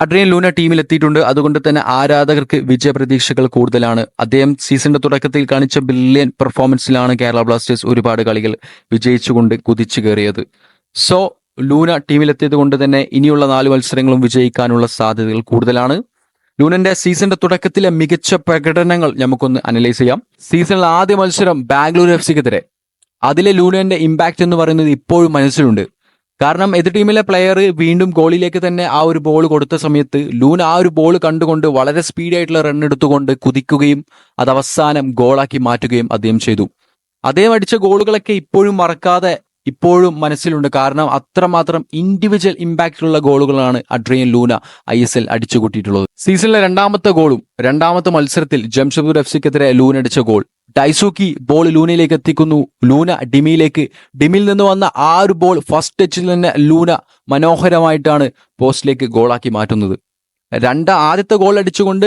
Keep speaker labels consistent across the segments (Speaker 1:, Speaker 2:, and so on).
Speaker 1: Adrian Luna ടീമിലെത്തിയിട്ടുണ്ട്. അതുകൊണ്ട് തന്നെ ആരാധകർക്ക് വിജയപ്രതീക്ഷകൾ കൂടുതലാണ്. അദ്ദേഹം സീസണിന്റെ തുടക്കത്തിൽ കാണിച്ച ബ്രില്യൻ പെർഫോമൻസിലാണ് കേരള ബ്ലാസ്റ്റേഴ്സ് ഒരുപാട് കളികൾ വിജയിച്ചുകൊണ്ട് കുതിച്ചു കയറിയത്. സോ ലൂന ടീമിലെത്തിയത് കൊണ്ട് തന്നെ ഇനിയുള്ള 4 മത്സരങ്ങളും വിജയിക്കാനുള്ള സാധ്യതകൾ കൂടുതലാണ്. ലൂനന്റെ സീസണിന്റെ തുടക്കത്തിലെ മികച്ച പ്രകടനങ്ങൾ നമുക്കൊന്ന് അനലൈസ് ചെയ്യാം. സീസണിലെ ആദ്യ മത്സരം ബാംഗ്ലൂർ എഫ്സിക്കെതിരെ, അതിലെ ലൂനന്റെ ഇമ്പാക്റ്റ് എന്ന് പറയുന്നത് ഇപ്പോഴും മനസ്സിലുണ്ട്. കാരണം എതിർ ടീമിലെ പ്ലെയർ വീണ്ടും ഗോളിലേക്ക് തന്നെ ആ ഒരു ബോൾ കൊടുത്ത സമയത്ത് ലൂന ആ ഒരു ബോൾ കണ്ടുകൊണ്ട് വളരെ സ്പീഡ് ആയിട്ടുള്ള റൺ എടുത്തുകൊണ്ട് കുതിക്കുകയും അത് അവസാനം ഗോളാക്കി മാറ്റുകയും അദ്ദേഹം ചെയ്തു. അദ്ദേഹം അടിച്ച ഗോളുകളൊക്കെ ഇപ്പോഴും മറക്കാതെ ഇപ്പോഴും മനസ്സിലുണ്ട്. കാരണം അത്രമാത്രം ഇൻഡിവിജ്വൽ ഇമ്പാക്റ്റ് ഉള്ള ഗോളുകളാണ് അഡ്രിയൻ ലൂന ISL അടിച്ചുകൂട്ടിയിട്ടുള്ളത്. സീസണിലെ രണ്ടാമത്തെ ഗോളും രണ്ടാമത്തെ മത്സരത്തിൽ ജംഷഡ്പൂർ എഫ്സിക്കെതിരെ ലൂന അടിച്ച ഗോൾ, ഡൈസൂക്കി ബോൾ ലൂനയിലേക്ക് എത്തിക്കുന്നു. ലൂന ഡിമിയിലേക്ക്, ഡിമിയിൽ നിന്ന് വന്ന ആ ഒരു ബോൾ ഫസ്റ്റ് ടച്ചിൽ തന്നെ ലൂന മനോഹരമായിട്ടാണ് പോസ്റ്റിലേക്ക് ഗോളാക്കി മാറ്റുന്നത്. ആദ്യത്തെ ഗോൾ അടിച്ചുകൊണ്ട്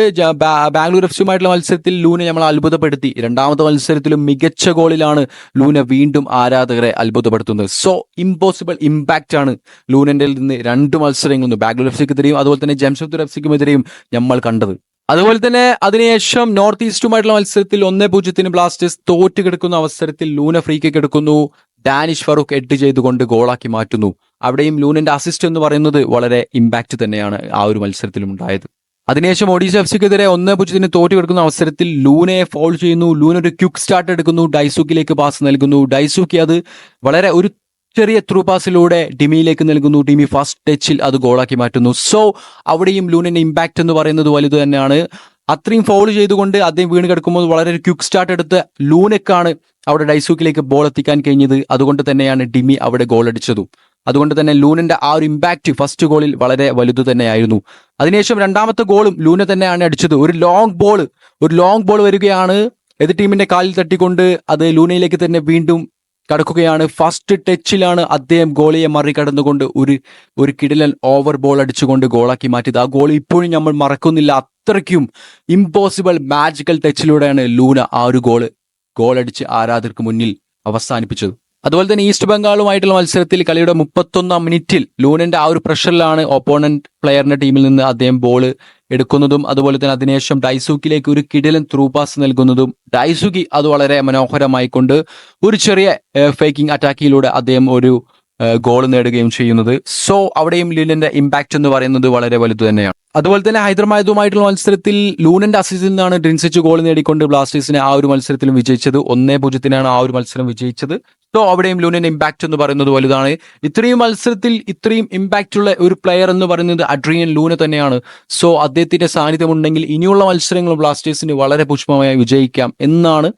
Speaker 1: ബാംഗ്ലൂർ എഫ്സിയുമായിട്ടുള്ള മത്സരത്തിൽ ലൂന നമ്മളെ അത്ഭുതപ്പെടുത്തി. രണ്ടാമത്തെ മത്സരത്തിലും മികച്ച ഗോളിലാണ് ലൂന വീണ്ടും ആരാധകരെ അത്ഭുതപ്പെടുത്തുന്നത്. സോ ഇമ്പോസിബിൾ ഇമ്പാക്റ്റ് ആണ് ലൂനന്റെ നിന്ന് 2 മത്സരങ്ങളിൽ ബാംഗ്ലൂർ എഫ്സിക്കെതിരെയും അതുപോലെ തന്നെ ജംഷഡ്പൂർ എഫ്സിക്കുമെതിരെയും നമ്മൾ കണ്ടത്. അതുപോലെ തന്നെ അതിനുശേഷം നോർത്ത് ഈസ്റ്റുമായിട്ടുള്ള മത്സരത്തിൽ 1-0 ബ്ലാസ്റ്റേഴ്സ് തോറ്റ് കിടക്കുന്ന അവസരത്തിൽ ലൂന ഫ്രീ കിക്ക് എടുക്കുന്നു. ഡാനിഷ് ഫറൂഖ് ഹെഡ് ചെയ്തുകൊണ്ട് ഗോളാക്കി മാറ്റുന്നു. അവിടെയും ലൂനന്റെ അസിസ്റ്റ് എന്ന് പറയുന്നത് വളരെ ഇമ്പാക്റ്റ് തന്നെയാണ് ആ ഒരു മത്സരത്തിലും ഉണ്ടായത്. അതിനുശേഷം ഒഡീഷ എഫ്സിക്കെതിരെ 1-0 തോറ്റ് കിടക്കുന്ന അവസരത്തിൽ ലൂനയെ ഫോൾ ചെയ്യുന്നു. ലൂന ഒരു ക്വിക്ക് സ്റ്റാർട്ട് എടുക്കുന്നു, ഡൈസൂക്കിലേക്ക് പാസ് നൽകുന്നു. ഡൈസൂക്കി അത് വളരെ ഒരു ചെറിയ ത്രൂ പാസിലൂടെ ഡിമിയിലേക്ക് നൽകുന്നു. ഡിമി ഫസ്റ്റ് ടച്ചിൽ അത് ഗോളാക്കി മാറ്റുന്നു. സോ അവിടെയും ലൂനന്റെ ഇമ്പാക്റ്റ് എന്ന് പറയുന്നത് വലുത് തന്നെയാണ്. അത്രയും ഫൗൾ ചെയ്തുകൊണ്ട് അദ്ദേഹം വീണ് കിടക്കുമ്പോൾ വളരെ ഒരു ക്വിക്ക് സ്റ്റാർട്ട് എടുത്ത് ലൂനക്കാണ് അവിടെ ഡൈസൂക്കിലേക്ക് ബോൾ എത്തിക്കാൻ കഴിഞ്ഞത്. അതുകൊണ്ട് തന്നെയാണ് ഡിമി അവിടെ ഗോൾ അടിച്ചതും. അതുകൊണ്ട് തന്നെ ലൂനന്റെ ആ ഒരു ഇമ്പാക്റ്റ് ഫസ്റ്റ് ഗോളിൽ വളരെ വലുത് തന്നെയായിരുന്നു. അതിനുശേഷം രണ്ടാമത്തെ ഗോളും ലൂന തന്നെയാണ് അടിച്ചത്. ഒരു ലോങ് ബോൾ വരികയാണ്, എതിർ ടീമിന്റെ കാലിൽ തട്ടിക്കൊണ്ട് അത് ലൂനയിലേക്ക് തന്നെ വീണ്ടും കടക്കുകയാണ്. ഫസ്റ്റ് ടച്ചിലാണ് അദ്ദേഹം ഗോളിയെ മറികടന്നുകൊണ്ട് ഒരു കിടിലൻ ഓവർ ബോൾ അടിച്ചുകൊണ്ട് ഗോളാക്കി മാറ്റിയത്. ആ ഗോൾ ഇപ്പോഴും നമ്മൾ മറക്കുന്നില്ല. അത്രയ്ക്കും ഇമ്പോസിബിൾ മാജിക്കൽ ടച്ചിലൂടെയാണ് ലൂന ആ ഒരു ഗോൾ അടിച്ച് ആരാധകർക്ക് മുന്നിൽ അവസാനിപ്പിച്ചത്. അതുപോലെ തന്നെ ഈസ്റ്റ് ബംഗാളുമായിട്ടുള്ള മത്സരത്തിൽ കളിയുടെ 31-ാം മിനിറ്റിൽ ലൂനന്റെ ആ ഒരു പ്രഷറിലാണ് ഓപ്പോണന്റ് പ്ലെയറിന്റെ ടീമിൽ നിന്ന് അദ്ദേഹം ബോൾ എടുക്കുന്നതും അതുപോലെ തന്നെ അതിനുശേഷം ഡൈസൂക്കിലേക്ക് ഒരു കിടിലൻ ത്രൂ പാസ് നൽകുന്നതും ഡൈസൂക്കി അത് വളരെ മനോഹരമായിക്കൊണ്ട് ഒരു ചെറിയ ഫേക്കിംഗ് അറ്റാക്കിലൂടെ അദ്ദേഹം ഒരു ഗോൾ നേടുകയും ചെയ്യുന്നത്. സോ അവിടെയും ലൂനന്റെ ഇമ്പാക്റ്റ് എന്ന് പറയുന്നത് വളരെ വലുത് തന്നെയാണ്. അതുപോലെ തന്നെ ഹൈദരാബാദുമായിട്ടുള്ള മത്സരത്തിൽ ലൂനന്റെ അസിസ്റ്റിൽ നിന്നാണ് ഡ്രിൻസിച്ച് ഗോൾ നേടിക്കൊണ്ട് ബ്ലാസ്റ്റേഴ്സിനെ ആ ഒരു മത്സരത്തിലും വിജയിച്ചത്. 1-0 ആ ഒരു മത്സരം വിജയിച്ചത്. സോ അവിടെയും ലൂനന്റെ ഇമ്പാക്റ്റ് എന്ന് പറയുന്നത് വലുതാണ്. ഇത്രയും മത്സരത്തിൽ ഇത്രയും ഇമ്പാക്റ്റ് ഉള്ള ഒരു പ്ലെയർ എന്ന് പറയുന്നത് അഡ്രിയൻ ലൂന തന്നെയാണ്. സോ അദ്ദേഹത്തിന്റെ സാന്നിധ്യം ഉണ്ടെങ്കിൽ ഇനിയുള്ള മത്സരങ്ങൾ ബ്ലാസ്റ്റേഴ്സിന് വളരെ പുഷ്പമായി വിജയിക്കാം എന്നാണ്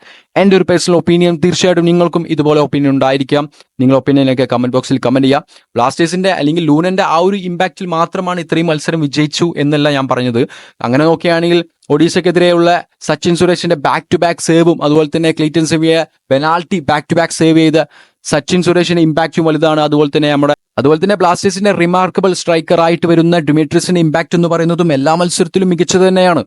Speaker 1: എൻ്റെ ഒരു പേഴ്സണൽ ഒപ്പീനിയൻ. തീർച്ചയായിട്ടും നിങ്ങൾക്കും ഇതുപോലെ ഒപ്പീനിയൻ ഉണ്ടായിരിക്കാം. നിങ്ങളുടെ ഒപ്പീനിയനൊക്കെ കമന്റ് ബോക്സിൽ കമന്റ് ചെയ്യുക. ബ്ലാസ്റ്റേഴ്സിന്റെ അല്ലെങ്കിൽ ലൂനന്റെ ആ ഒരു ഇമ്പാക്റ്റിൽ മാത്രമാണ് ഇത്രയും മത്സരം വിജയിച്ചു എന്നല്ല ഞാൻ പറഞ്ഞത്. അങ്ങനെ നോക്കുകയാണെങ്കിൽ ഒഡീഷയ്ക്കെതിരെയുള്ള സച്ചിൻ സുരേഷിന്റെ ബാക്ക് ടു ബാക്ക് സേവും അതുപോലെ തന്നെ ക്ലീറ്റൻ സെവിയെ penalty back to back save ചെയ്ത സച്ചിൻ സുരേഷിന്റെ ഇമ്പാക്റ്റും വലുതാണ്. അതുപോലെ തന്നെ ബ്ലാസ്റ്റേഴ്സിന്റെ റിമാർക്കബിൾ സ്ട്രൈക്കർ ആയിട്ട് വരുന്ന ഡിമിട്രിസിന്റെ ഇമ്പാക്റ്റ് എന്ന് പറയുന്നതും എല്ലാ മത്സരത്തിലും മികച്ചത് തന്നെയാണ്.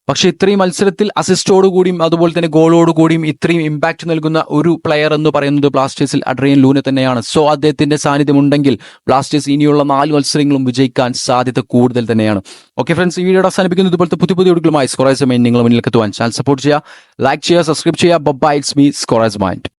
Speaker 1: പക്ഷെ ഇത്രയും മത്സരത്തിൽ അസിസ്റ്റോടുകൂടിയും അതുപോലെ തന്നെ ഗോളോടുകൂടിയും ഇത്രയും ഇമ്പാക്റ്റ് നൽകുന്ന ഒരു പ്ലെയർ എന്ന് പറയുന്നത് ബ്ലാസ്റ്റേഴ്സിൽ അഡ്രിയൻ ലൂന തന്നെയാണ്. സോ അദ്ദേഹത്തിന്റെ സാന്നിധ്യം ഉണ്ടെങ്കിൽ ബ്ലാസ്റ്റേഴ്സ് ഇനിയുള്ള 4 മത്സരങ്ങളും വിജയിക്കാൻ സാധ്യത കൂടുതൽ തന്നെയാണ്. ഓക്കെ ഫ്രണ്ട്സ്, ഈ വീഡിയോ അവസാനിപ്പിക്കുന്നത് ഇതുപോലത്തെ പുതിയ വീഡിയോകളുമായി സ്കോറേഴ്സ് മൈൻഡ് നിങ്ങൾ മുന്നിലേക്ക് എത്തുവാൻ ചാനൽ സപ്പോർട്ട് ചെയ്യുക, ലൈക്ക് ചെയ്യുക, സബ്സ്ക്രൈബ് ചെയ്യുക. Bye, it's me Scorer's mind.